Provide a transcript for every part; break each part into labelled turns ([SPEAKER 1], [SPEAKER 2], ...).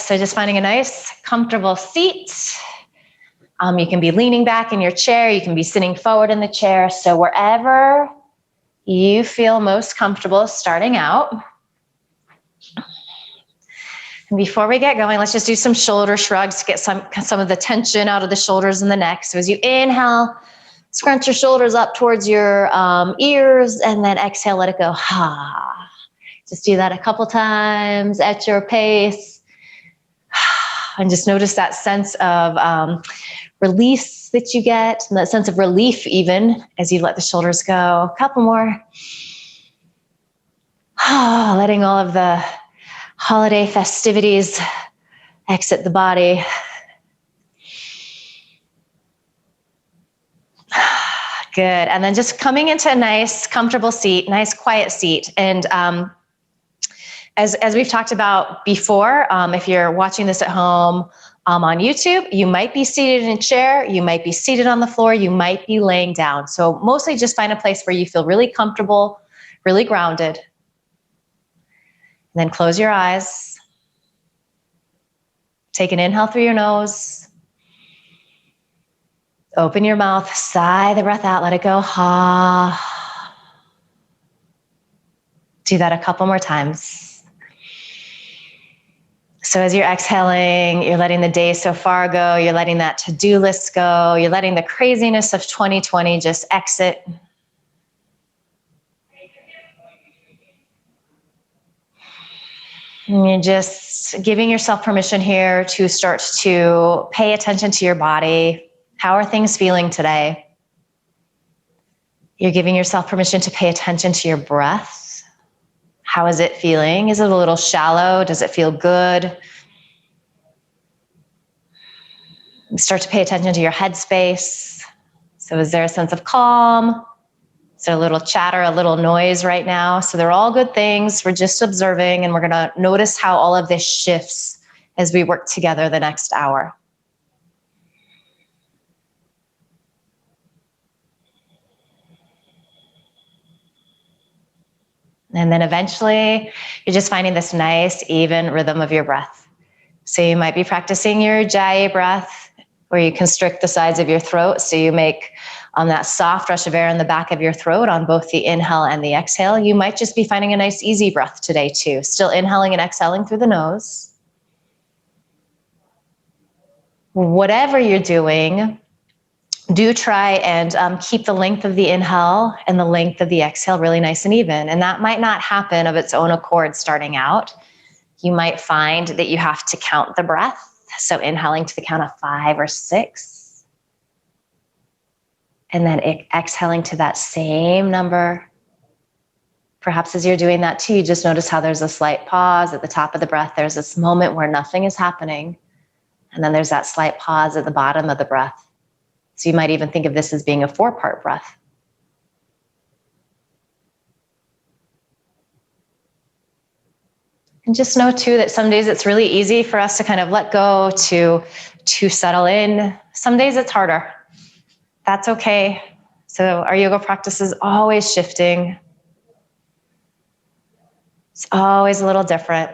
[SPEAKER 1] So just finding a nice, comfortable seat. You can be leaning back in your chair. You can be sitting forward in the chair. So wherever you feel most comfortable starting out. And before we get going, let's just do some shoulder shrugs to get some of the tension out of the shoulders and the neck. So as you inhale, scrunch your shoulders up towards your ears, and then exhale, let it go. Ha. Just do that a couple times at your pace. And just notice that sense of release that you get, and that sense of relief even as you let the shoulders go. A couple more. Letting all of the holiday festivities exit the body. Good. And then just coming into a nice, comfortable seat, nice, quiet seat. And as we've talked about before, if you're watching this at home on YouTube, you might be seated in a chair, you might be seated on the floor, you might be laying down. So mostly just find a place where you feel really comfortable, really grounded. And then close your eyes. Take an inhale through your nose. Open your mouth, sigh the breath out, let it go. Ha. Do that a couple more times. So as you're exhaling, you're letting the day so far go, you're letting that to-do list go, you're letting the craziness of 2020 just exit. And you're just giving yourself permission here to start to pay attention to your body. How are things feeling today? You're giving yourself permission to pay attention to your breath. How is it feeling? Is it a little shallow? Does it feel good? Start to pay attention to your headspace. So is there a sense of calm? Is there a little chatter, a little noise right now? So they're all good things. We're just observing, and we're going to notice how all of this shifts as we work together the next hour. And then eventually, you're just finding this nice, even rhythm of your breath. So you might be practicing your Ujjayi breath, where you constrict the sides of your throat. So you make that soft rush of air in the back of your throat on both the inhale and the exhale. You might just be finding a nice, easy breath today too. Still inhaling and exhaling through the nose. Whatever you're doing, do try and keep the length of the inhale and the length of the exhale really nice and even. And that might not happen of its own accord starting out. You might find that you have to count the breath. So inhaling to the count of 5 or 6. And then exhaling to that same number. Perhaps as you're doing that too, you just notice how there's a slight pause at the top of the breath. There's this moment where nothing is happening. And then there's that slight pause at the bottom of the breath. So you might even think of this as being a 4-part breath. And just know too that some days it's really easy for us to kind of let go, to settle in. Some days it's harder. That's okay. So our yoga practice is always shifting. It's always a little different.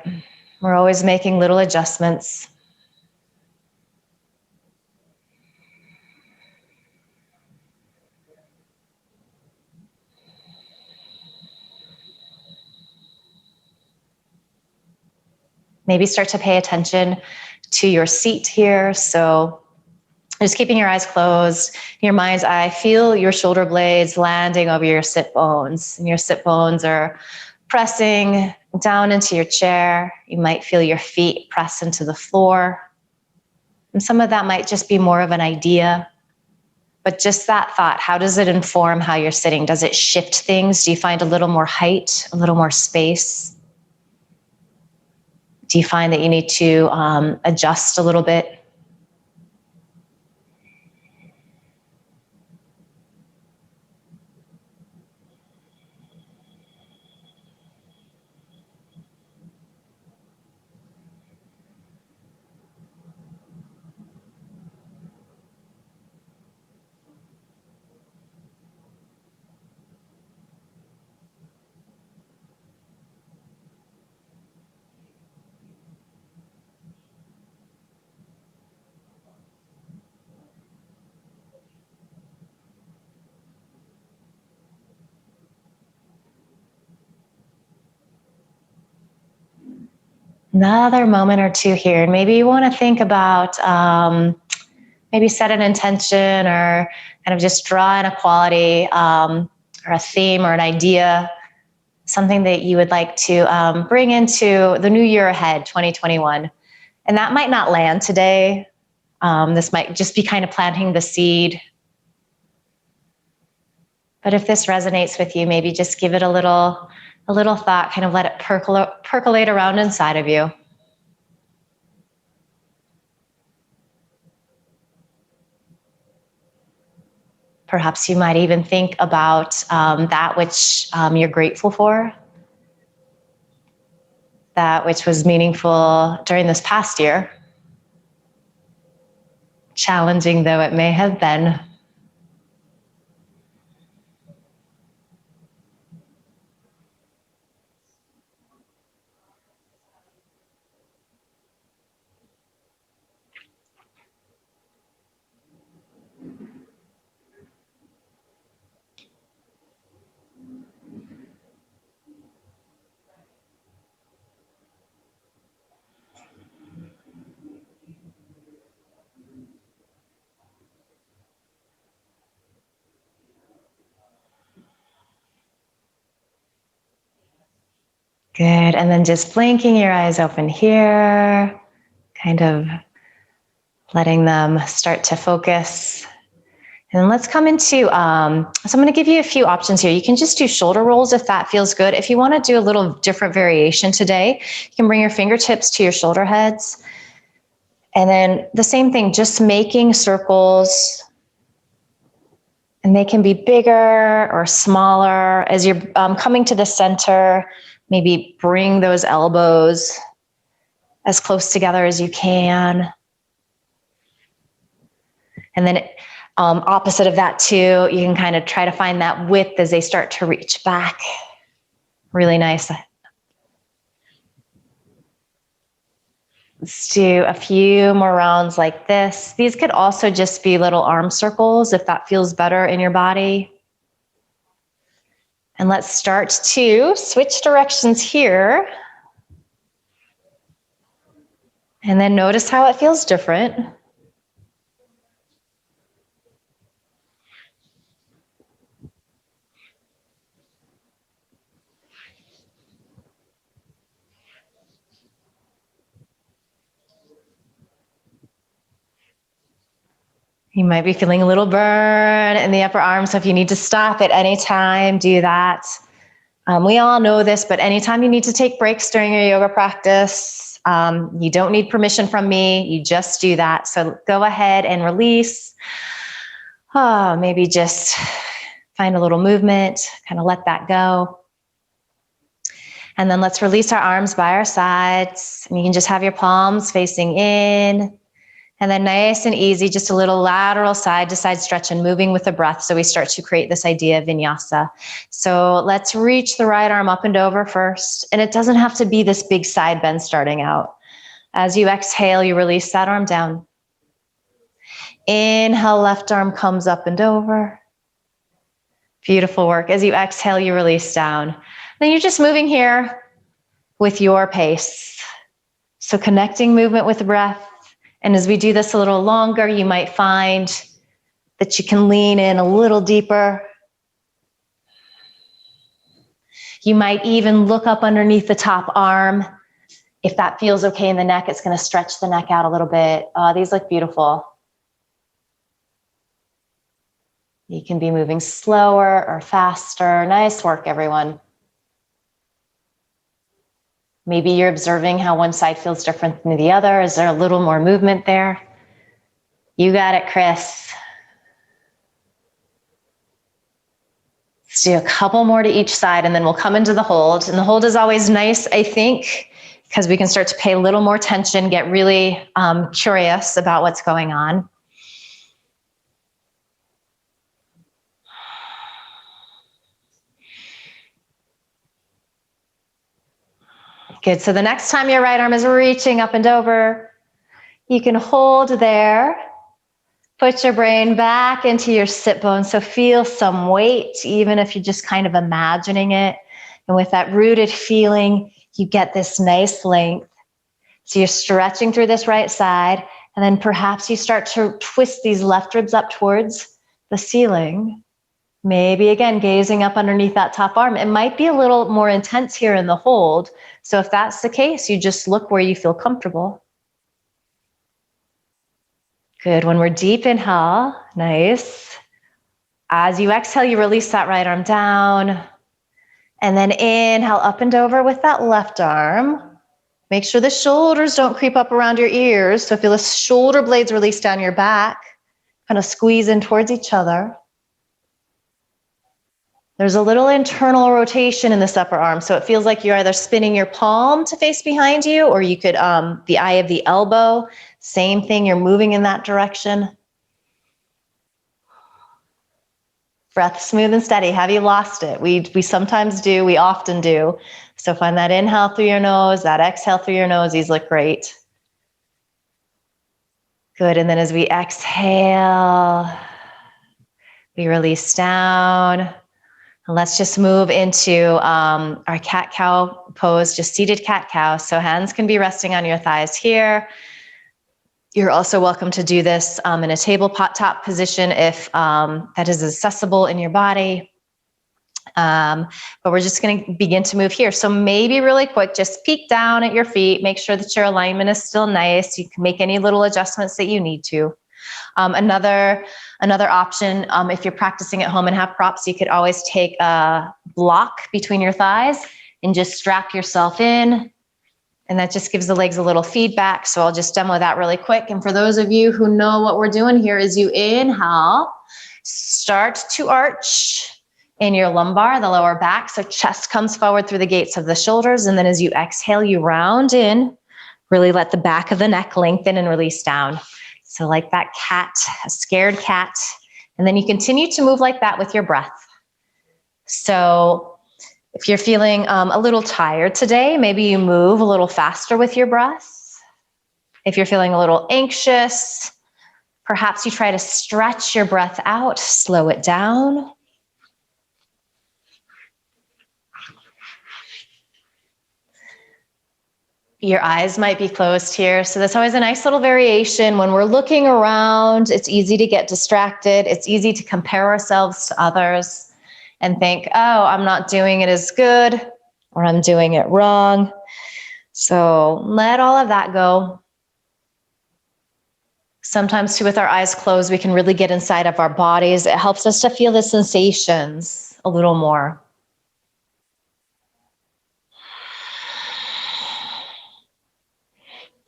[SPEAKER 1] We're always making little adjustments. Maybe start to pay attention to your seat here. So just keeping your eyes closed, your mind's eye, feel your shoulder blades landing over your sit bones. And your sit bones are pressing down into your chair. You might feel your feet press into the floor. And some of that might just be more of an idea. But just that thought, how does it inform how you're sitting? Does it shift things? Do you find a little more height, a little more space? Do you find that you need to adjust a little bit? Another moment or two here. And maybe you want to think about, maybe set an intention or kind of just draw in a quality or a theme or an idea, something that you would like to bring into the new year ahead, 2021. And that might not land today. This might just be kind of planting the seed. But if this resonates with you, maybe just give it a little thought, kind of let it percolate around inside of you. Perhaps you might even think about that which you're grateful for, that which was meaningful during this past year, challenging though it may have been. Good, and then just blinking your eyes open here, kind of letting them start to focus. And let's come into, so I'm going to give you a few options here. You can just do shoulder rolls if that feels good. If you want to do a little different variation today, you can bring your fingertips to your shoulder heads. And then the same thing, just making circles. And they can be bigger or smaller. As you're coming to the center, maybe bring those elbows as close together as you can. And then opposite of that too, you can kind of try to find that width as they start to reach back. Really nice. Let's do a few more rounds like this. These could also just be little arm circles if that feels better in your body. And let's start to switch directions here. And then notice how it feels different. You might be feeling a little burn in the upper arm, so if you need to stop at any time, do that. We all know this, but anytime you need to take breaks during your yoga practice, you don't need permission from me, you just do that. So go ahead and release. Maybe just find a little movement, kind of let that go. And then let's release our arms by our sides. And you can just have your palms facing in. And then nice and easy, just a little lateral side to side stretch and moving with the breath. So we start to create this idea of vinyasa. So let's reach the right arm up and over first. And it doesn't have to be this big side bend starting out. As you exhale, you release that arm down. Inhale, left arm comes up and over. Beautiful work. As you exhale, you release down. Then you're just moving here with your pace. So connecting movement with the breath. And as we do this a little longer, you might find that you can lean in a little deeper. You might even look up underneath the top arm. If that feels okay in the neck, it's going to stretch the neck out a little bit. These look beautiful. You can be moving slower or faster. Nice work, everyone. Maybe you're observing how one side feels different than the other. Is there a little more movement there? You got it, Chris. Let's do a couple more to each side and then we'll come into the hold. And the hold is always nice, I think, because we can start to pay a little more attention, get really curious about what's going on. Good, so the next time your right arm is reaching up and over, you can hold there. Put your brain back into your sit bone, so feel some weight, even if you're just kind of imagining it. And with that rooted feeling, you get this nice length. So you're stretching through this right side, and then perhaps you start to twist these left ribs up towards the ceiling. Maybe again, gazing up underneath that top arm. It might be a little more intense here in the hold. So if that's the case, you just look where you feel comfortable. Good. When we're deep inhale, nice. As you exhale, you release that right arm down. And then inhale up and over with that left arm. Make sure the shoulders don't creep up around your ears. So feel the shoulder blades release down your back, kind of squeeze in towards each other. There's a little internal rotation in this upper arm. So it feels like you're either spinning your palm to face behind you, or you could, the eye of the elbow, same thing, you're moving in that direction. Breath smooth and steady. Have you lost it? We sometimes do, we often do. So find that inhale through your nose, that exhale through your nose. These look great. Good, and then as we exhale, we release down. And let's just move into our cat-cow pose, just seated cat-cow. So hands can be resting on your thighs here. You're also welcome to do this in a tabletop position if that is accessible in your body. But we're just going to begin to move here. So maybe really quick, just peek down at your feet. Make sure that your alignment is still nice. You can make any little adjustments that you need to. Another option, if you're practicing at home and have props, you could always take a block between your thighs and just strap yourself in. And that just gives the legs a little feedback. So I'll just demo that really quick. And for those of you who know what we're doing here is you inhale, start to arch in your lumbar, the lower back. So chest comes forward through the gates of the shoulders. And then as you exhale, you round in, really let the back of the neck lengthen and release down. So like that cat, a scared cat. And then you continue to move like that with your breath. So if you're feeling a little tired today, maybe you move a little faster with your breath. If you're feeling a little anxious, perhaps you try to stretch your breath out, slow it down. Your eyes might be closed here. So that's always a nice little variation. When we're looking around, it's easy to get distracted. It's easy to compare ourselves to others and think, oh, I'm not doing it as good, or I'm doing it wrong. So let all of that go. Sometimes too, with our eyes closed, we can really get inside of our bodies. It helps us to feel the sensations a little more.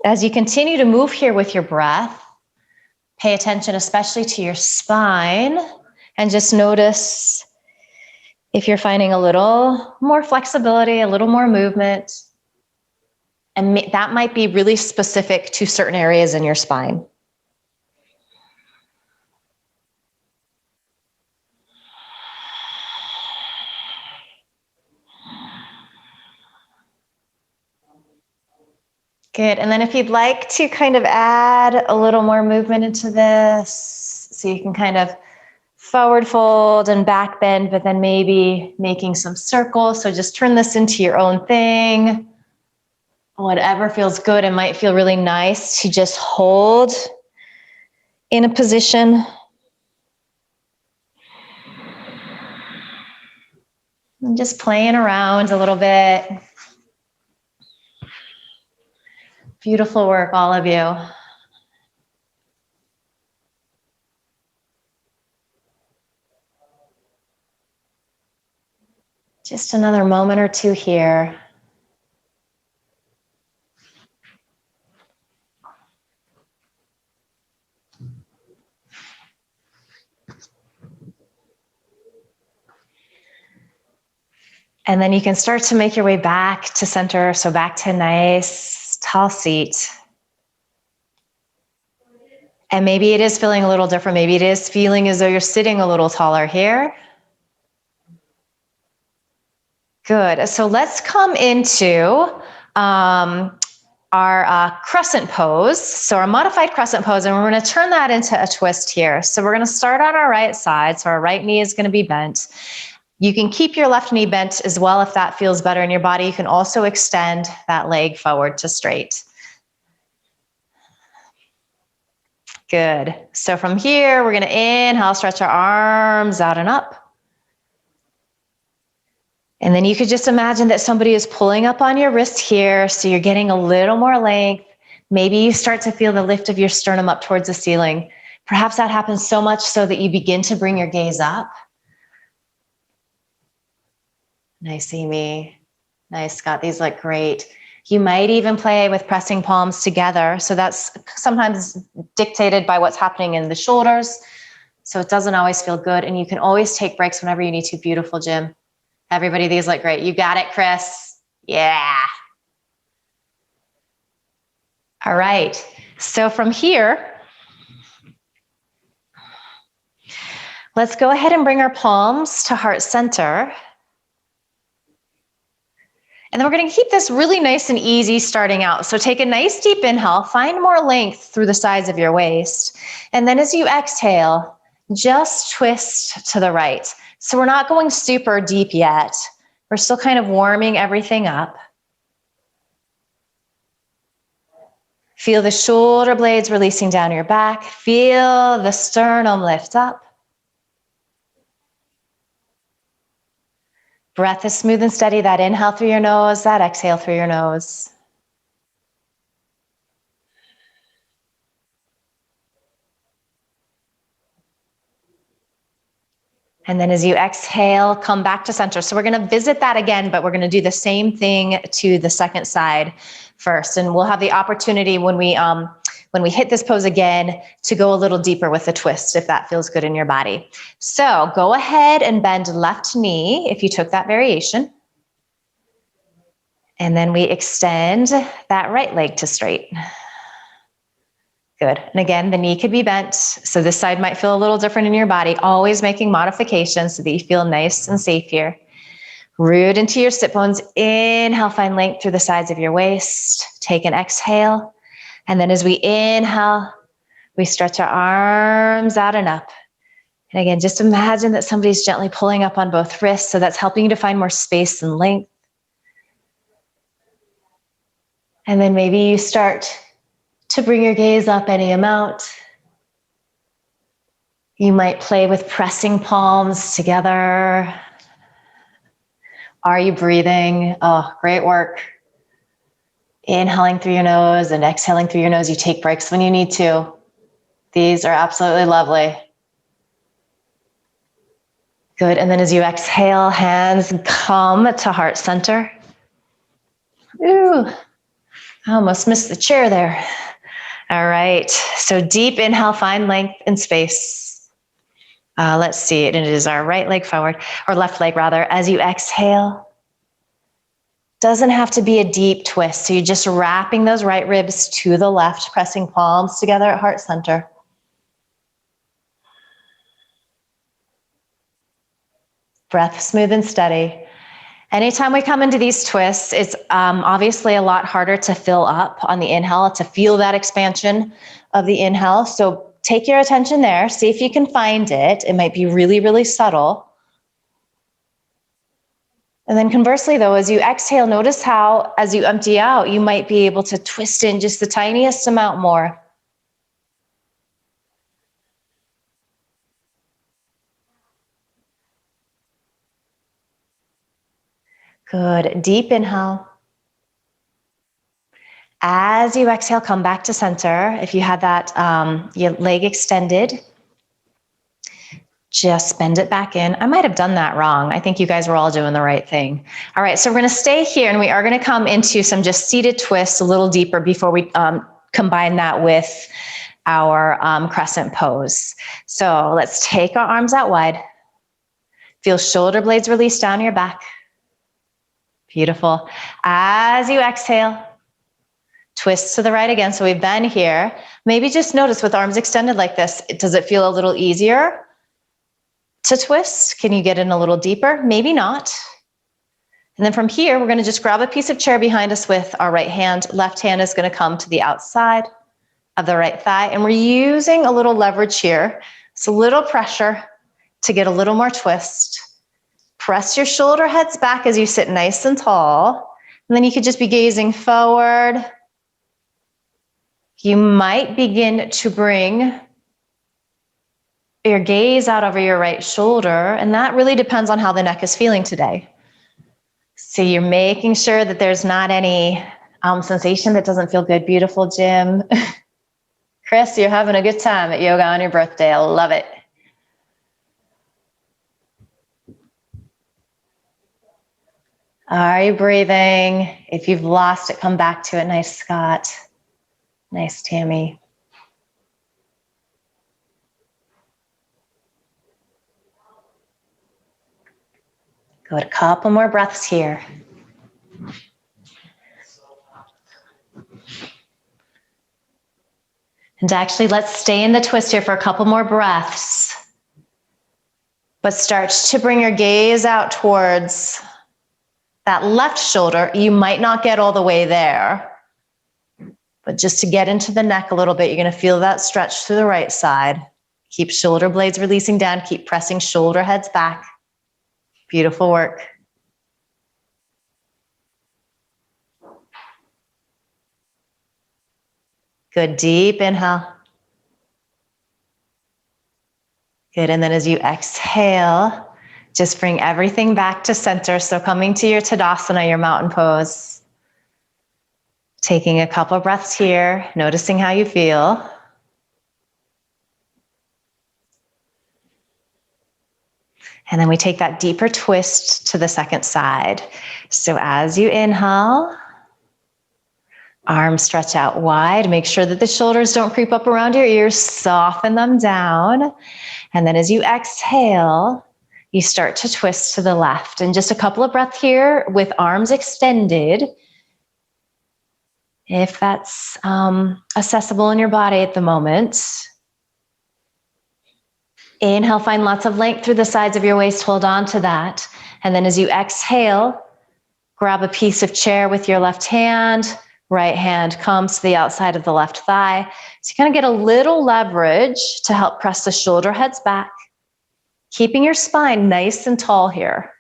[SPEAKER 1] As you continue to move here with your breath, pay attention especially to your spine, and just notice if you're finding a little more flexibility, a little more movement, and that might be really specific to certain areas in your spine. Good, and then if you'd like to kind of add a little more movement into this, so you can kind of forward fold and back bend, but then maybe making some circles. So just turn this into your own thing. Whatever feels good. It might feel really nice to just hold in a position. And just playing around a little bit. Beautiful work, all of you. Just another moment or two here. And then you can start to make your way back to center. So back to a nice tall seat. And maybe it is feeling a little different. Maybe it is feeling as though you're sitting a little taller here. Good. So let's come into our crescent pose. So our modified crescent pose, and we're going to turn that into a twist here. So we're going to start on our right side. So our right knee is going to be bent. You can keep your left knee bent as well if that feels better in your body. You can also extend that leg forward to straight. Good. So from here, we're going to inhale, stretch our arms out and up. And then you could just imagine that somebody is pulling up on your wrist here, so you're getting a little more length. Maybe you start to feel the lift of your sternum up towards the ceiling. Perhaps that happens so much so that you begin to bring your gaze up. Nice, Amy. Nice, Scott. These look great. You might even play with pressing palms together. So that's sometimes dictated by what's happening in the shoulders. So it doesn't always feel good. And you can always take breaks whenever you need to. Beautiful, Jim. Everybody, these look great. You got it, Chris. Yeah. All right. So from here, let's go ahead and bring our palms to heart center. And then we're going to keep this really nice and easy starting out. So take a nice deep inhale, find more length through the sides of your waist. And then as you exhale, just twist to the right. So we're not going super deep yet. We're still kind of warming everything up. Feel the shoulder blades releasing down your back. Feel the sternum lift up. Breath is smooth and steady. That inhale through your nose, that exhale through your nose. And then as you exhale, come back to center. So we're going to visit that again, but we're going to do the same thing to the second side first. And we'll have the opportunity when we hit this pose again to go a little deeper with the twist, if that feels good in your body. So go ahead and bend left knee if you took that variation. And then we extend that right leg to straight. Good. And again, the knee could be bent. So this side might feel a little different in your body, always making modifications so that you feel nice and safe here. Root into your sit bones. Inhale, find length through the sides of your waist. Take an exhale. And then as we inhale, we stretch our arms out and up. And again, just imagine that somebody's gently pulling up on both wrists. So that's helping you to find more space and length. And then maybe you start to bring your gaze up any amount. You might play with pressing palms together. Are you breathing? Oh, great work. Inhaling through your nose and exhaling through your nose. You take breaks when you need to. These are absolutely lovely. Good. And then as you exhale, hands come to heart center. Ooh, I almost missed the chair there. All right. So deep inhale, find length and space. Let's see. It is our right leg forward, or left leg rather. As you exhale, doesn't have to be a deep twist. So you're just wrapping those right ribs to the left, pressing palms together at heart center. Breath smooth and steady. Anytime we come into these twists, it's obviously a lot harder to fill up on the inhale, to feel that expansion of the inhale. So take your attention there. See if you can find it. It might be really, really subtle. And then conversely though, as you exhale, notice how as you empty out, you might be able to twist in just the tiniest amount more. Good. Deep inhale. As you exhale, come back to center. If you had that your leg extended, just bend it back in. I might have done that wrong. I think you guys were all doing the right thing. All right, so we're going to stay here and we are going to come into some just seated twists a little deeper before we combine that with our crescent pose. So let's take our arms out wide. Feel shoulder blades release down your back. Beautiful. As you exhale, twist to the right again. So we've been here. Maybe just notice with arms extended like this, does it feel a little easier to twist? Can you get in a little deeper? Maybe not. And then from here, we're going to just grab a piece of chair behind us with our right hand. Left hand is going to come to the outside of the right thigh. And we're using a little leverage here. It's a little pressure to get a little more twist. Press your shoulder heads back as you sit nice and tall. And then you could just be gazing forward. You might begin to bring your gaze out over your right shoulder, and that really depends on how the neck is feeling today. So you're making sure that there's not any sensation that doesn't feel good. Beautiful, Jim. Chris, you're having a good time at yoga on your birthday. I love it. Are you breathing? If you've lost it, come back to it. Nice, Scott. Nice, Tammy. Good, a couple more breaths here. And actually, let's stay in the twist here for a couple more breaths. But start to bring your gaze out towards that left shoulder. You might not get all the way there, but just to get into the neck a little bit, you're going to feel that stretch through the right side. Keep shoulder blades releasing down. Keep pressing shoulder heads back. Beautiful work. Good, deep inhale. Good, and then as you exhale, just bring everything back to center. So coming to your Tadasana, your mountain pose. Taking a couple breaths here, noticing how you feel. And then we take that deeper twist to the second side. So as you inhale, arms stretch out wide. Make sure that the shoulders don't creep up around your ears. Soften them down. And then as you exhale, you start to twist to the left. And just a couple of breaths here with arms extended, if that's accessible in your body at the moment. Inhale, find lots of length through the sides of your waist. Hold on to that. And then as you exhale, grab a piece of chair with your left hand. Right hand comes to the outside of the left thigh. So you kind of get a little leverage to help press the shoulder heads back, keeping your spine nice and tall here.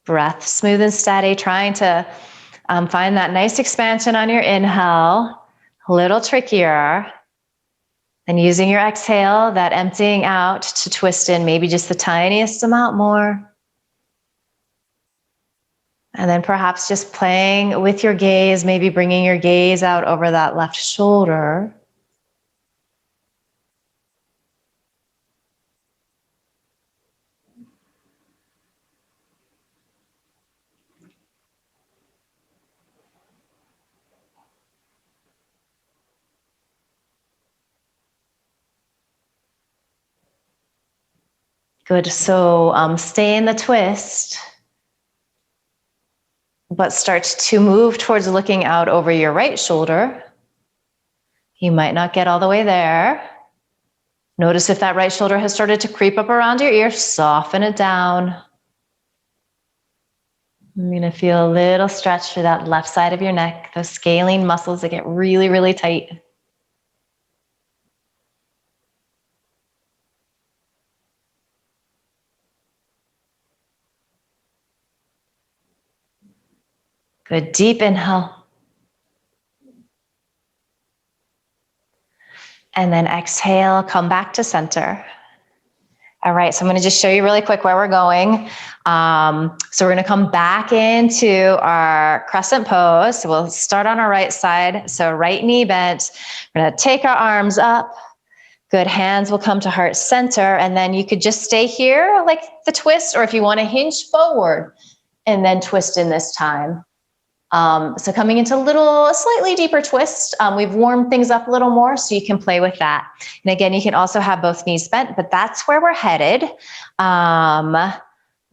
[SPEAKER 1] Breath smooth and steady, trying to find that nice expansion on your inhale. A little trickier. And using your exhale, that emptying out to twist in maybe just the tiniest amount more. And then perhaps just playing with your gaze, maybe bringing your gaze out over that left shoulder. Good, so stay in the twist, but start to move towards looking out over your right shoulder. You might not get all the way there. Notice if that right shoulder has started to creep up around your ear, soften it down. I'm going to feel a little stretch through that left side of your neck, those scalene muscles that get really, really tight. Good, deep inhale. And then exhale, come back to center. All right, so I'm gonna just show you really quick where we're going. So we're gonna come back into our crescent pose. So we'll start on our right side. So right knee bent. We're gonna take our arms up. Good, hands will come to heart center. And then you could just stay here like the twist, or if you wanna hinge forward and then twist in this time. So coming into a slightly deeper twist, we've warmed things up a little more so you can play with that. And again, you can also have both knees bent, but that's where we're headed.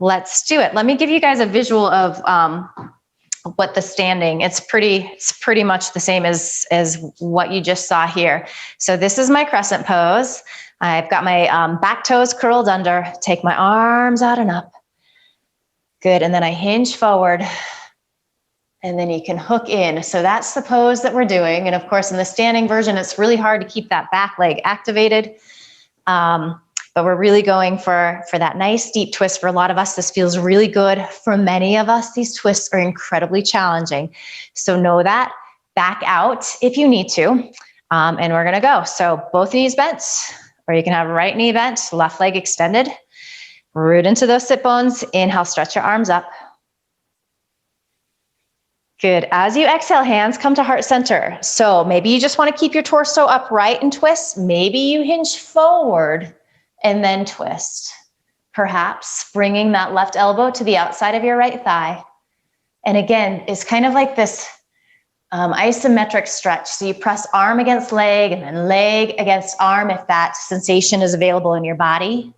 [SPEAKER 1] Let's do it. Let me give you guys a visual of what the standing, it's pretty much the same as what you just saw here. So this is my crescent pose. I've got my back toes curled under, take my arms out and up. Good, and then I hinge forward. And then you can hook in. So that's the pose that we're doing. And of course, in the standing version, it's really hard to keep that back leg activated. But but we're really going for that nice deep twist. For a lot of us, this feels really good. For many of us, these twists are incredibly challenging. So know that, back out if you need to, and we're gonna go. So both knees bent, or you can have right knee bent, left leg extended. Root into those sit bones. Inhale, stretch your arms up. Good. As you exhale, hands come to heart center. So maybe you just want to keep your torso upright and twist. Maybe you hinge forward and then twist. Perhaps bringing that left elbow to the outside of your right thigh. And again, it's kind of like this isometric stretch. So you press arm against leg and then leg against arm if that sensation is available in your body.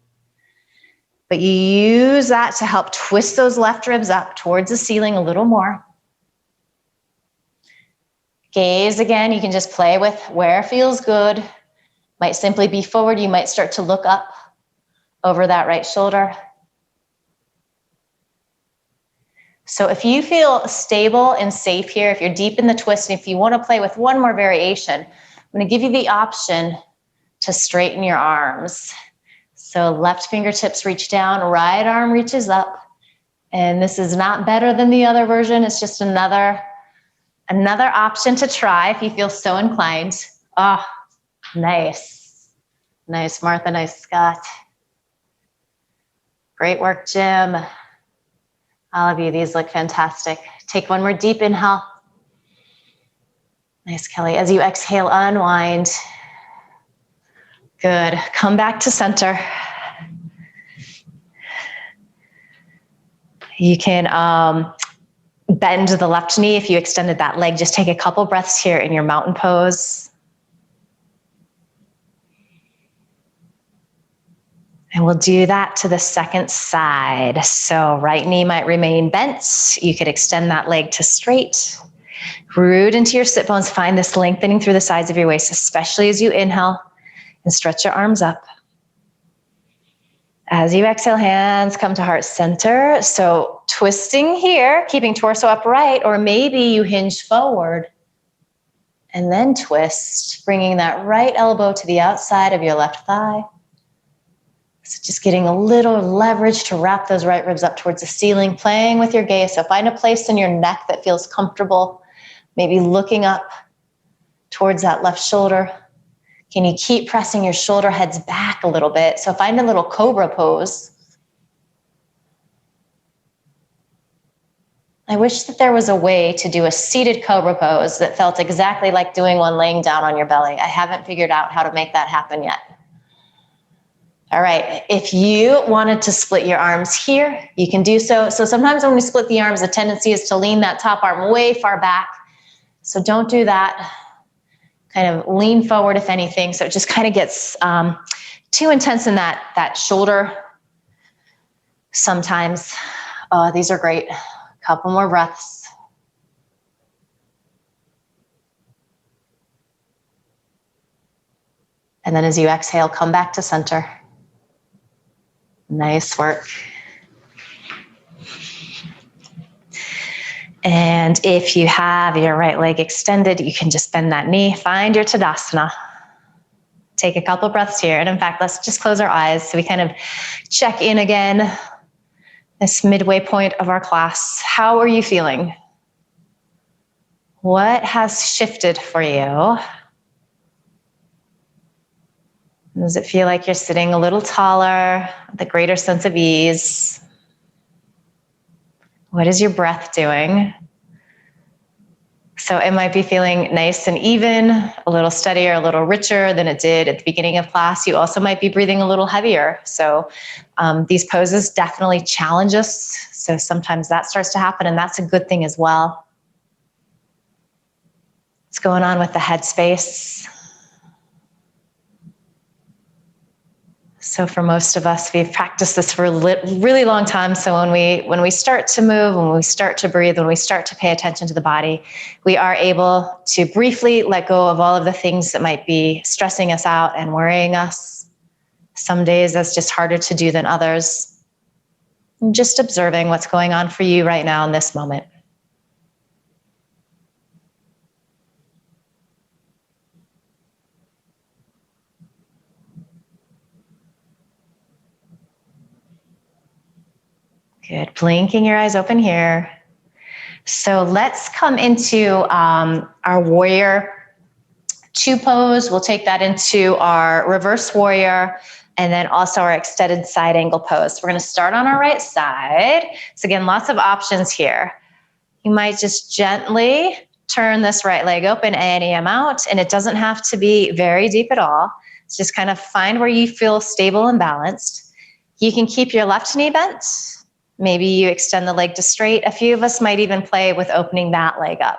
[SPEAKER 1] But you use that to help twist those left ribs up towards the ceiling a little more. Gaze again, you can just play with where feels good. Might simply be forward. You might start to look up over that right shoulder. So if you feel stable and safe here, if you're deep in the twist, and if you want to play with one more variation, I'm going to give you the option to straighten your arms. So left fingertips reach down, right arm reaches up. And this is not better than the other version. It's just another option to try if you feel so inclined. Oh, nice. Nice, Martha. Nice, Scott. Great work, Jim. All of you, these look fantastic. Take one more deep inhale. Nice, Kelly. As you exhale, unwind. Good. Come back to center. You can bend the left knee if you extended that leg. Just take a couple breaths here in your mountain pose. And we'll do that to the second side. So right knee might remain bent. You could extend that leg to straight. Root into your sit bones. Find this lengthening through the sides of your waist, especially as you inhale and stretch your arms up. As you exhale, hands come to heart center. So twisting here, keeping torso upright, or maybe you hinge forward and then twist, bringing that right elbow to the outside of your left thigh. So just getting a little leverage to wrap those right ribs up towards the ceiling, playing with your gaze. So find a place in your neck that feels comfortable, maybe looking up towards that left shoulder. Can you keep pressing your shoulder heads back a little bit? So find a little cobra pose. I wish that there was a way to do a seated cobra pose that felt exactly like doing one laying down on your belly. I haven't figured out how to make that happen yet. All right, if you wanted to split your arms here, you can do so. So sometimes when we split the arms, the tendency is to lean that top arm way far back. So don't do that. Kind of lean forward, if anything. So it just kind of gets too intense in that shoulder sometimes. These are great. Couple more breaths. And then as you exhale, come back to center. Nice work. And if you have your right leg extended, you can just bend that knee. Find your Tadasana. Take a couple breaths here. And in fact, let's just close our eyes so we kind of check in again. This midway point of our class. How are you feeling? What has shifted for you? Does it feel like you're sitting a little taller, with a greater sense of ease? What is your breath doing? So it might be feeling nice and even, a little steadier, a little richer than it did at the beginning of class. You also might be breathing a little heavier. So these poses definitely challenge us. So sometimes that starts to happen, and that's a good thing as well. What's going on with the headspace? So for most of us, we've practiced this for a really long time. So when we start to move, when we start to breathe, when we start to pay attention to the body, we are able to briefly let go of all of the things that might be stressing us out and worrying us. Some days that's just harder to do than others. And just observing what's going on for you right now in this moment. Good. Blinking your eyes open here. So let's come into our warrior two pose. We'll take that into our reverse warrior and then also our extended side angle pose. So we're going to start on our right side. So again, lots of options here. You might just gently turn this right leg open, ANEM out, and it doesn't have to be very deep at all. It's just kind of find where you feel stable and balanced. You can keep your left knee bent. Maybe you extend the leg to straight. A few of us might even play with opening that leg up.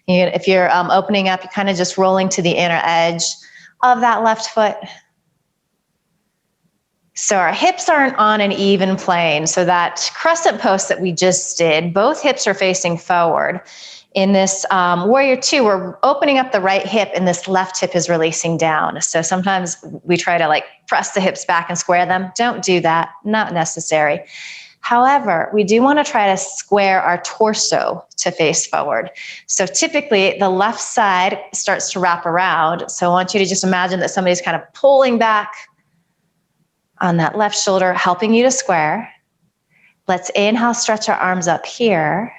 [SPEAKER 1] If you're opening up, you're kind of just rolling to the inner edge of that left foot. So our hips aren't on an even plane. So that crescent pose that we just did, both hips are facing forward. In this warrior two, we're opening up the right hip and this left hip is releasing down. So sometimes we try to like press the hips back and square them. Don't do that, not necessary. However, we do want to try to square our torso to face forward. So typically the left side starts to wrap around. So I want you to just imagine that somebody's kind of pulling back on that left shoulder, helping you to square. Let's inhale, stretch our arms up here.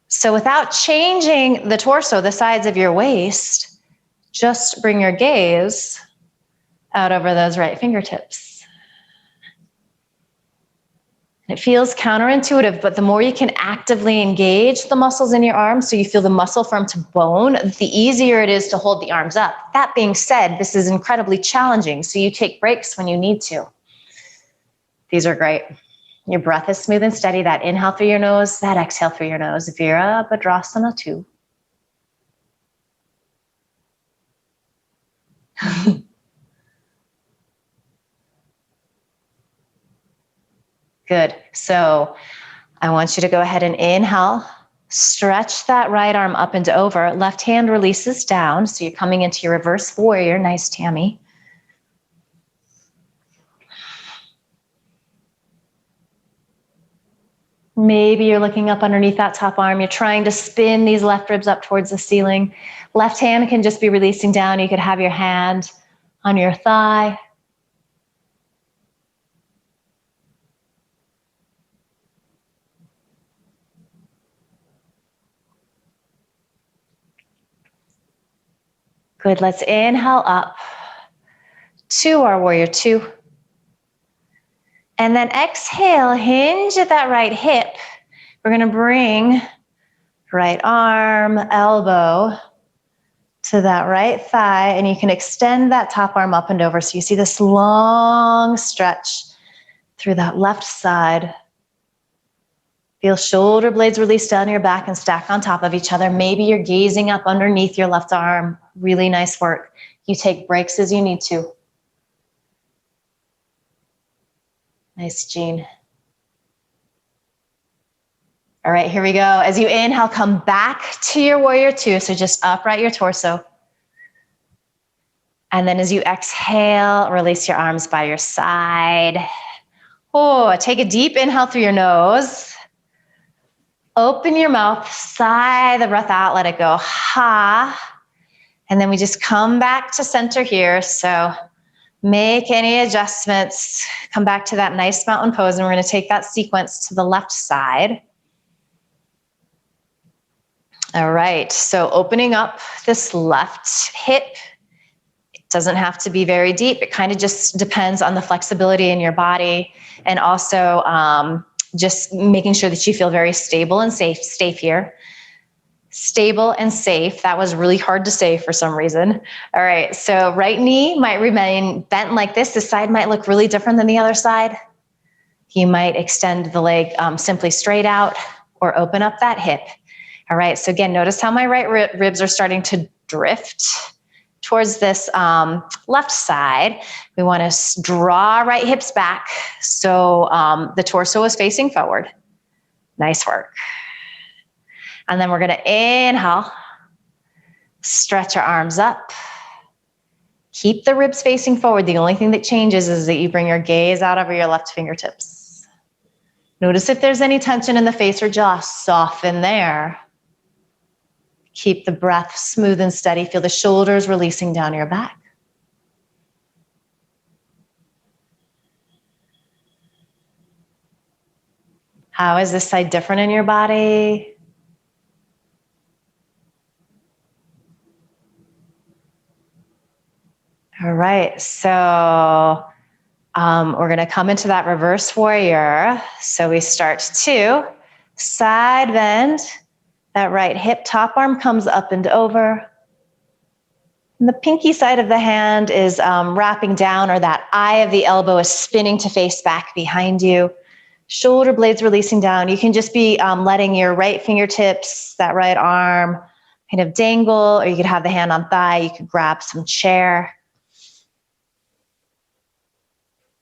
[SPEAKER 1] So without changing the torso, the sides of your waist, just bring your gaze out over those right fingertips. It feels counterintuitive, but the more you can actively engage the muscles in your arms so you feel the muscle firm to bone, the easier it is to hold the arms up. That being said, this is incredibly challenging, so you take breaks when you need to. These are great. Your breath is smooth and steady. That inhale through your nose, that exhale through your nose. Virabhadrasana 2. Good. So I want you to go ahead and inhale, stretch that right arm up and over. Left hand releases down. So you're coming into your reverse warrior. Nice, Tammy. Maybe you're looking up underneath that top arm. You're trying to spin these left ribs up towards the ceiling. Left hand can just be releasing down. You could have your hand on your thigh. Good, let's inhale up to our warrior two. And then exhale, hinge at that right hip. We're gonna bring right arm, elbow to that right thigh, and you can extend that top arm up and over. So you see this long stretch through that left side. Feel shoulder blades release down your back and stack on top of each other. Maybe you're gazing up underneath your left arm. Really nice work. You take breaks as you need to. Nice, Jean. All right, here we go. As you inhale, come back to your warrior two. So just upright your torso. And then as you exhale, release your arms by your side. Oh, take a deep inhale through your nose. Open your mouth, sigh the breath out, let it go. Ha. And then we just come back to center here. So make any adjustments. Come back to that nice mountain pose, and we're going to take that sequence to the left side. All right, so opening up this left hip. It doesn't have to be very deep. It kind of just depends on the flexibility in your body, and also just making sure that you feel very stable and safe here. Stable and safe. That was really hard to say for some reason. All right, so right knee might remain bent like this. This side might look really different than the other side. You might extend the leg simply straight out or open up that hip. All right, so again, notice how my right ribs are starting to drift towards this left side. We want to draw right hips back so the torso is facing forward. Nice work. And then we're going to inhale, stretch our arms up. Keep the ribs facing forward. The only thing that changes is that you bring your gaze out over your left fingertips. Notice if there's any tension in the face or jaw, soften there. Keep the breath smooth and steady. Feel the shoulders releasing down your back. How is this side different in your body? All right, so we're going to come into that reverse warrior. So we start 2, side bend. That right hip, top arm comes up and over. And the pinky side of the hand is wrapping down, or that eye of the elbow is spinning to face back behind you. Shoulder blades releasing down. You can just be letting your right fingertips, that right arm, kind of dangle, or you could have the hand on thigh. You could grab some chair.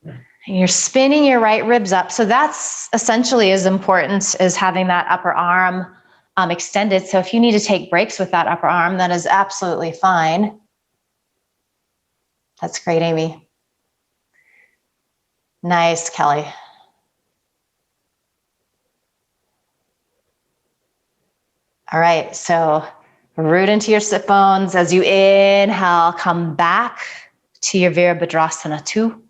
[SPEAKER 1] And you're spinning your right ribs up. So that's essentially as important as having that upper arm extended. So if you need to take breaks with that upper arm, that is absolutely fine. That's great, Amy. Nice, Kelly. All right, so root into your sit bones. As you inhale, come back to your Virabhadrasana 2.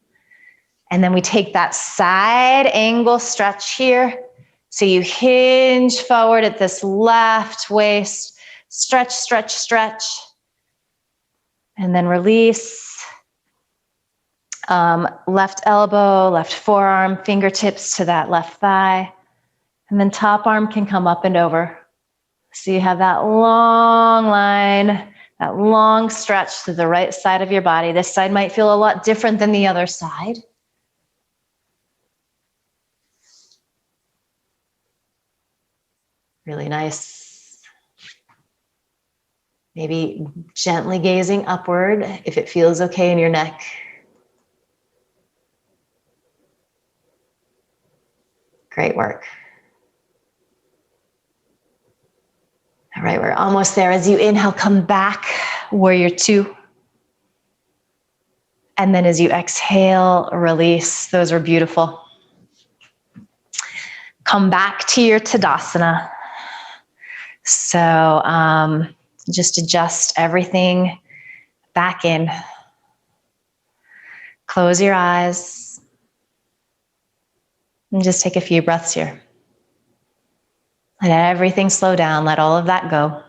[SPEAKER 1] And then we take that side angle stretch here. So you hinge forward at this left waist, stretch, stretch, stretch. And then release. Left elbow, left forearm, fingertips to that left thigh. And then top arm can come up and over. So you have that long line, that long stretch to the right side of your body. This side might feel a lot different than the other side. Really nice. Maybe gently gazing upward if it feels okay in your neck. Great work. All right, we're almost there. As you inhale, come back, warrior 2. And then as you exhale, release. Those are beautiful. Come back to your Tadasana. So just adjust everything back in. Close your eyes. And just take a few breaths here. Let everything slow down. Let all of that go.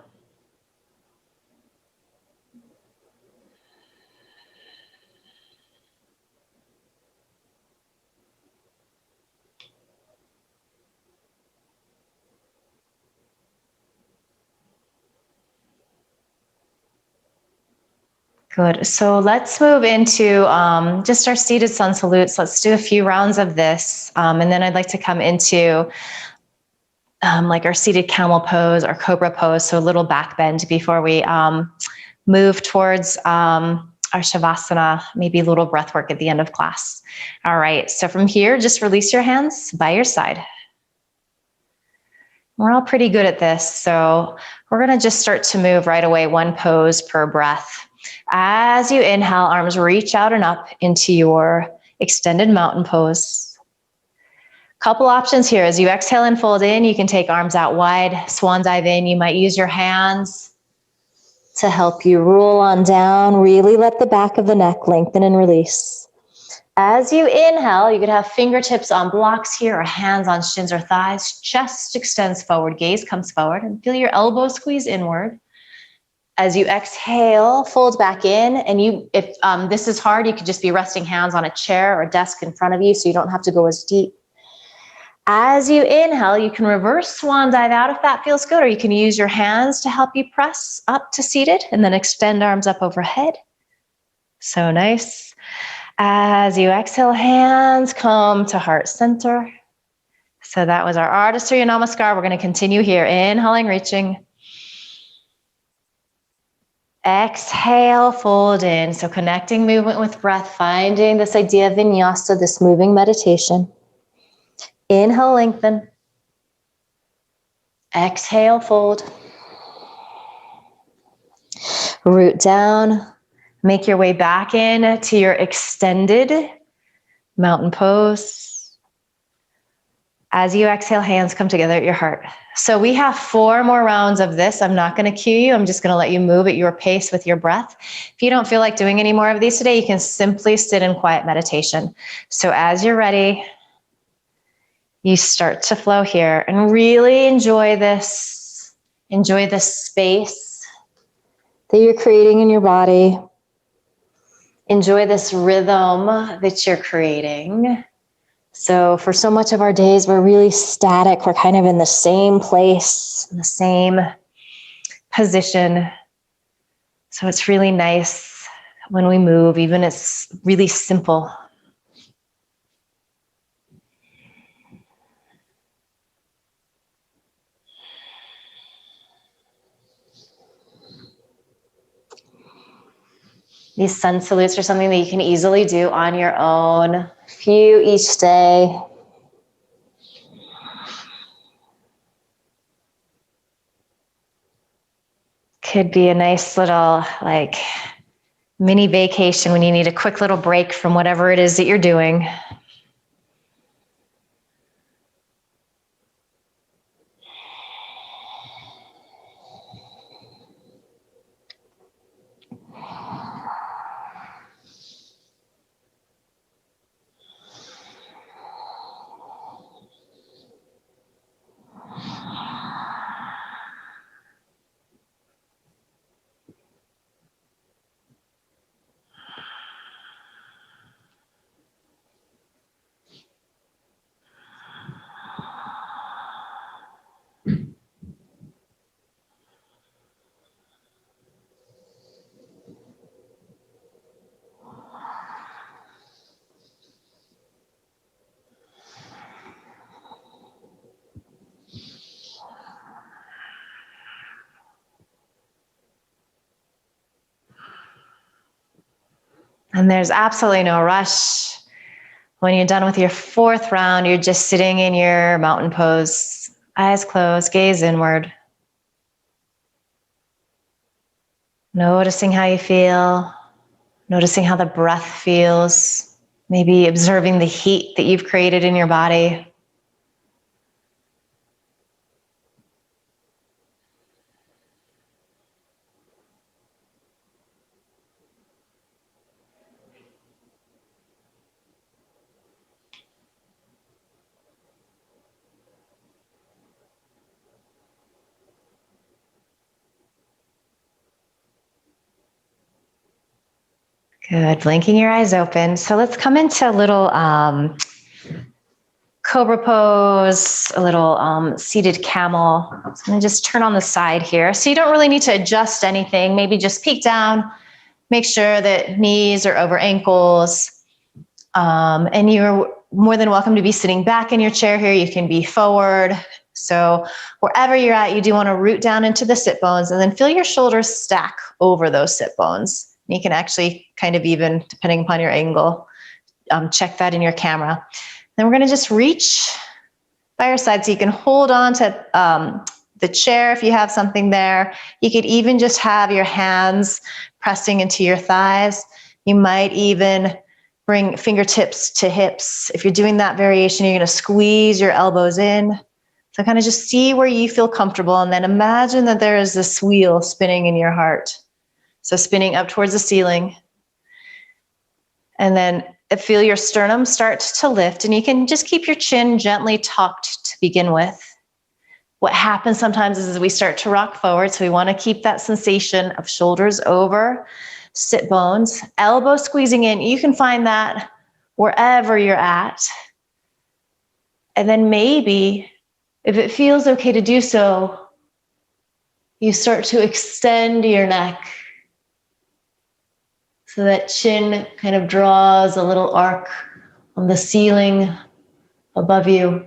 [SPEAKER 1] Good. So let's move into just our seated sun salutes. Let's do a few rounds of this. And then I'd like to come into like our seated camel pose or cobra pose. So a little back bend before we move towards our shavasana, maybe a little breath work at the end of class. All right. So from here, just release your hands by your side. We're all pretty good at this. So we're going to just start to move right away, one pose per breath. As you inhale, arms reach out and up into your extended mountain pose. Couple options here. As you exhale and fold in, you can take arms out wide, swan dive in. You might use your hands to help you roll on down. Really let the back of the neck lengthen and release. As you inhale, you could have fingertips on blocks here or hands on shins or thighs. Chest extends forward, gaze comes forward, and feel your elbows squeeze inward. As you exhale, fold back in, and if this is hard, you could just be resting hands on a chair or a desk in front of you so you don't have to go as deep. As you inhale, you can reverse swan dive out if that feels good, or you can use your hands to help you press up to seated and then extend arms up overhead. So nice. As you exhale, hands come to heart center. So that was our Ardha Surya Namaskar. We're going to continue here. Inhaling, reaching. Exhale, fold in. So connecting movement with breath, finding this idea of vinyasa, this moving meditation. Inhale, lengthen. Exhale, fold. Root down. Make your way back in to your extended mountain pose. As you exhale, hands come together at your heart. So we have 4 more rounds of this. I'm not going to cue you. I'm just going to let you move at your pace with your breath. If you don't feel like doing any more of these today, you can simply sit in quiet meditation. So as you're ready, you start to flow here and really enjoy this. Enjoy this space that you're creating in your body. Enjoy this rhythm that you're creating. So for so much of our days, we're really static. We're kind of in the same place, in the same position. So it's really nice when we move, even it's really simple. These sun salutes are something that you can easily do on your own, a few each day. Could be a nice little mini vacation when you need a quick little break from whatever it is that you're doing. And there's absolutely no rush. When you're done with your fourth round, you're just sitting in your mountain pose, eyes closed, gaze inward. Noticing how you feel, noticing how the breath feels, maybe observing the heat that you've created in your body. Good, blinking your eyes open. So let's come into a little cobra pose, a little seated camel. So I'm gonna just turn on the side here. So you don't really need to adjust anything. Maybe just peek down, make sure that knees are over ankles. And you're more than welcome to be sitting back in your chair here. You can be forward. So wherever you're at, you do want to root down into the sit bones and then feel your shoulders stack over those sit bones. You can actually kind of even, depending upon your angle, check that in your camera. Then we're going to just reach by your side so you can hold on to the chair if you have something there. You could even just have your hands pressing into your thighs. You might even bring fingertips to hips. If you're doing that variation, you're going to squeeze your elbows in. So kind of just see where you feel comfortable, and then imagine that there is this wheel spinning in your heart. So spinning up towards the ceiling. And then feel your sternum start to lift, and you can just keep your chin gently tucked to begin with. What happens sometimes is we start to rock forward, so we want to keep that sensation of shoulders over sit bones, elbow squeezing in. You can find that wherever you're at. And then maybe, if it feels okay to do so, you start to extend your neck. So that chin kind of draws a little arc on the ceiling above you.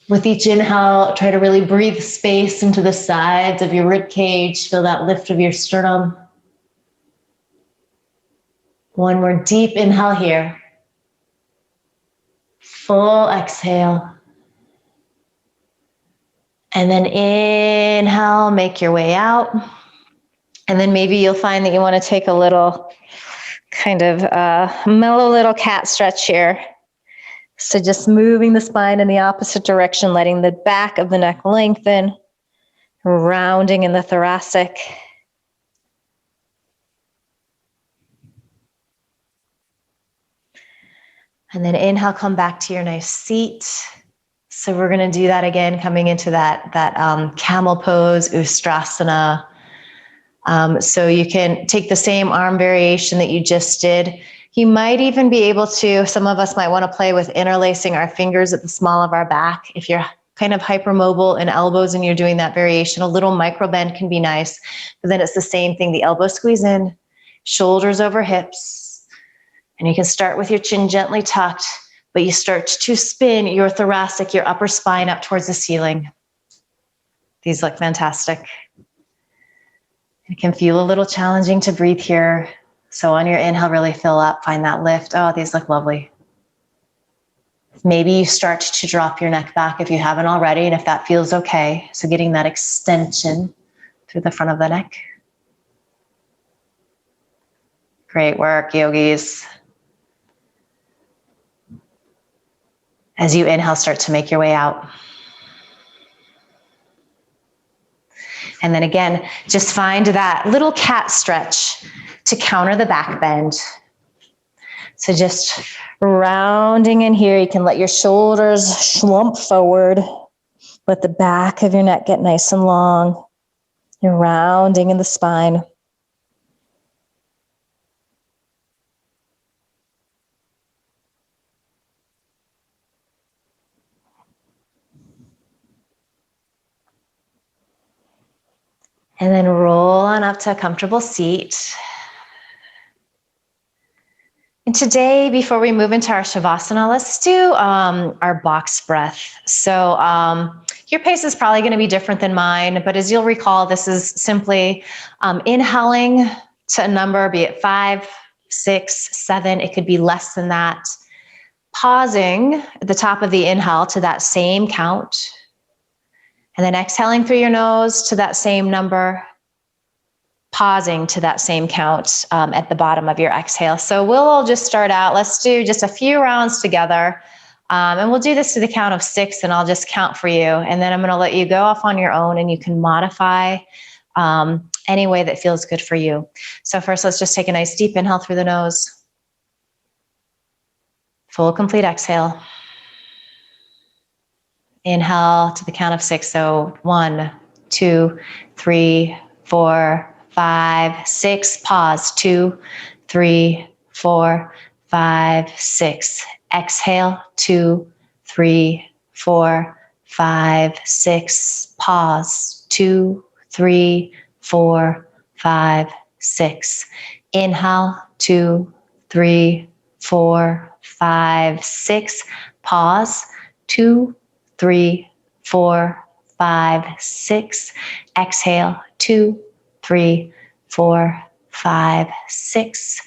[SPEAKER 1] With each inhale, try to really breathe space into the sides of your rib cage. Feel that lift of your sternum. One more deep inhale here. Full exhale. And then inhale, make your way out. And then maybe you'll find that you want to take a little kind of mellow little cat stretch here. So just moving the spine in the opposite direction, letting the back of the neck lengthen, rounding in the thoracic. And then inhale, come back to your nice seat. So we're going to do that again, coming into that camel pose, Ustrasana. So you can take the same arm variation that you just did. You might even be able to, some of us might want to play with interlacing our fingers at the small of our back. If you're kind of hypermobile in elbows and you're doing that variation, a little micro bend can be nice. But then it's the same thing. The elbows squeeze in, shoulders over hips. And you can start with your chin gently tucked, but you start to spin your thoracic, your upper spine up towards the ceiling. These look fantastic. It can feel a little challenging to breathe here. So on your inhale, really fill up, find that lift. Oh, these look lovely. Maybe you start to drop your neck back if you haven't already, and if that feels okay. So getting that extension through the front of the neck. Great work, yogis. As you inhale, start to make your way out. And then again, just find that little cat stretch to counter the back bend. So just rounding in here, you can let your shoulders slump forward. Let the back of your neck get nice and long. You're rounding in the spine. And then roll on up to a comfortable seat. And today, before we move into our Shavasana, let's do our box breath. So your pace is probably going to be different than mine, but as you'll recall, this is simply inhaling to a number, be it 5, 6, 7, it could be less than that. Pausing at the top of the inhale to that same count. And then exhaling through your nose to that same number. Pausing to that same count at the bottom of your exhale. So we'll all just start out. Let's do just a few rounds together. And we'll do this to the count of 6, and I'll just count for you. And then I'm going to let you go off on your own, and you can modify any way that feels good for you. So first, let's just take a nice deep inhale through the nose. Full, complete exhale. Inhale to the count of 6. So 1, 2, 3, 4, 5, 6. Pause. 2, 3, 4, 5, 6. Exhale. 2, 3, 4, 5, 6. Pause. 2, 3, 4, 5, 6. Inhale. 2, 3, 4, 5, 6. Pause. 2, 3, 4, 5, 6. Exhale. 2, 3, 4, 5, 6.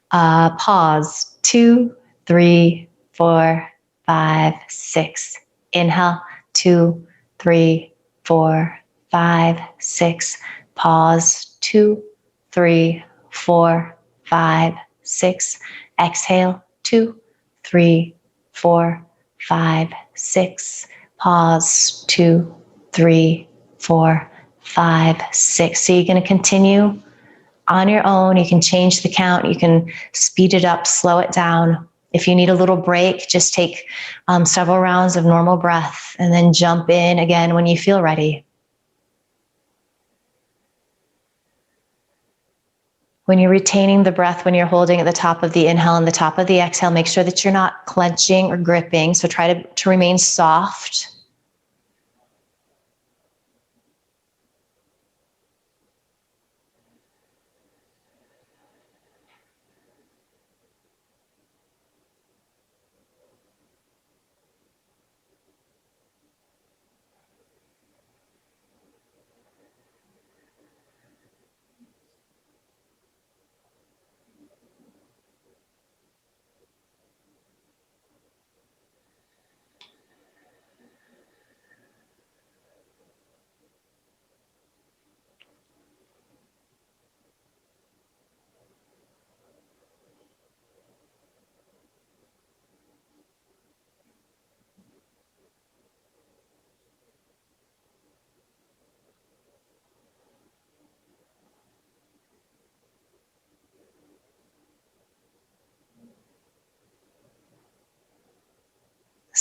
[SPEAKER 1] Pause. 2, 3, 4, 5, 6. Inhale. 2, 3, 4, 5, 6. Pause. 2, 3, 4, 5, 6. Exhale. 2, 3, 4, 5, 6. Pause. 2, 3, 4, 5, 6. So you're going to continue on your own. You can change the count. You can speed it up, slow it down. If you need a little break, just take several rounds of normal breath and then jump in again when you feel ready. When you're retaining the breath, when you're holding at the top of the inhale and the top of the exhale, make sure that you're not clenching or gripping. So try to remain soft.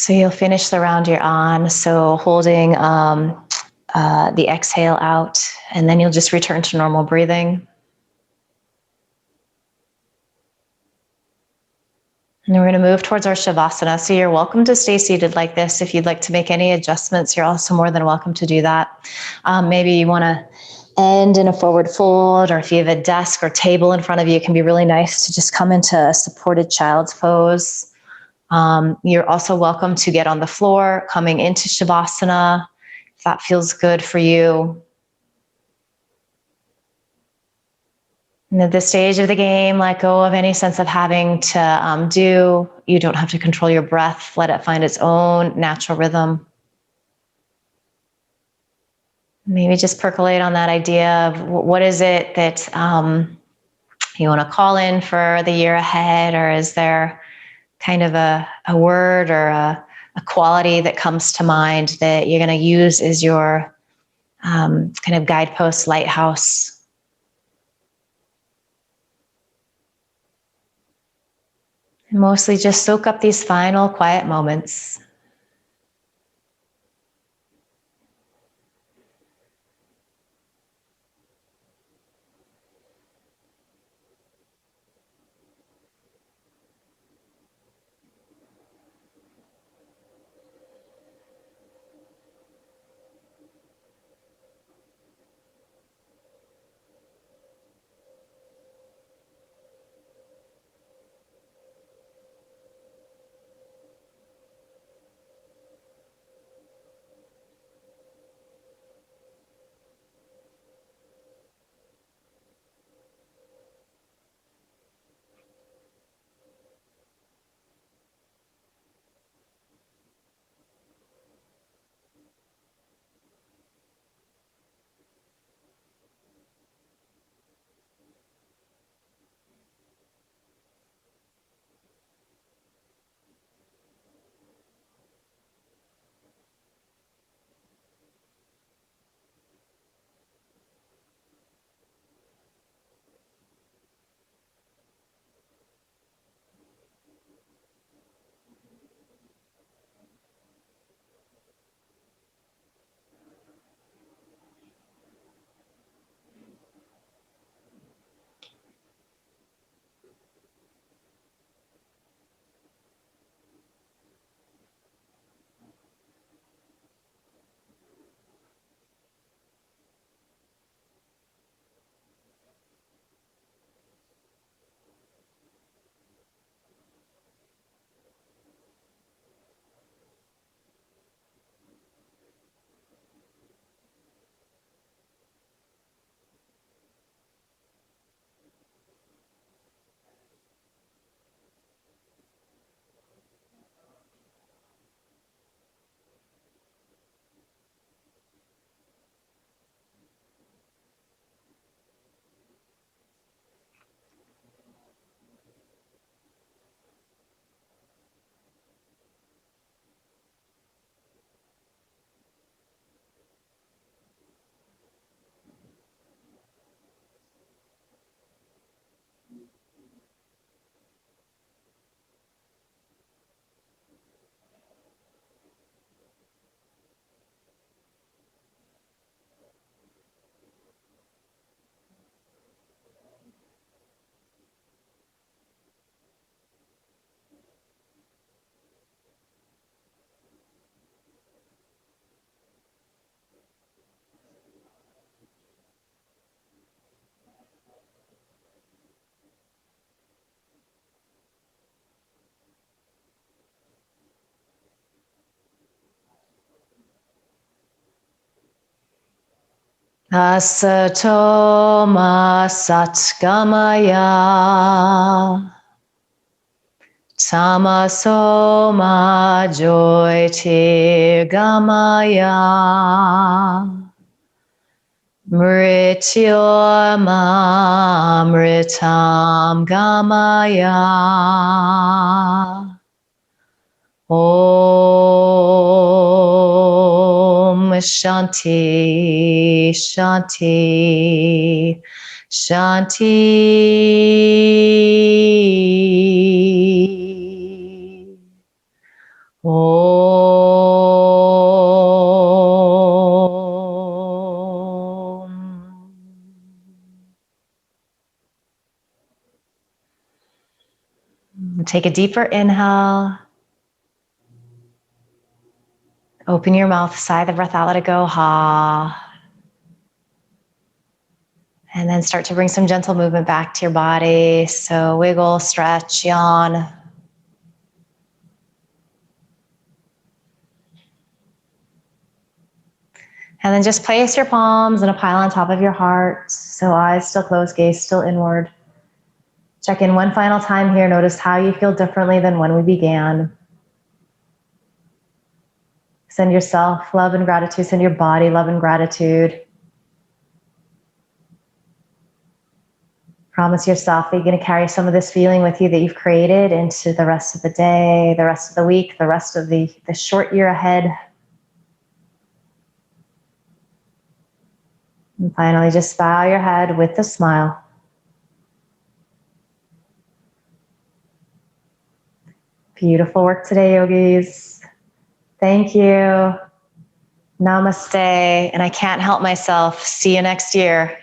[SPEAKER 1] So you'll finish the round you're on. So holding the exhale out, and then you'll just return to normal breathing. And we're going to move towards our Shavasana. So you're welcome to stay seated like this. If you'd like to make any adjustments, you're also more than welcome to do that. Maybe you want to end in a forward fold, or if you have a desk or table in front of you, it can be really nice to just come into a supported child's pose. You're also welcome to get on the floor, coming into Shavasana, if that feels good for you. And at this stage of the game, let go of any sense of having to do. You don't have to control your breath. Let it find its own natural rhythm. Maybe just percolate on that idea of what is it that you want to call in for the year ahead, or is there kind of a word or a quality that comes to mind that you're going to use as your kind of guidepost, lighthouse? Mostly just soak up these final quiet moments. Asato ma satgamaya, tamaso ma joy tirgamaya, mrityorma mritam gamaya. Om Shanti Shanti Shanti. Om Take a deeper inhale. Open your mouth, sigh the breath out, let it go, ha. And then start to bring some gentle movement back to your body. So wiggle, stretch, yawn. And then just place your palms in a pile on top of your heart. So eyes still closed, gaze still inward. Check in one final time here. Notice how you feel differently than when we began. Send yourself love and gratitude. Send your body love and gratitude. Promise yourself that you're going to carry some of this feeling with you that you've created into the rest of the day, the rest of the week, the rest of the short year ahead. And finally, just bow your head with a smile. Beautiful work today, yogis. Thank you. Namaste. And I can't help myself. See you next year.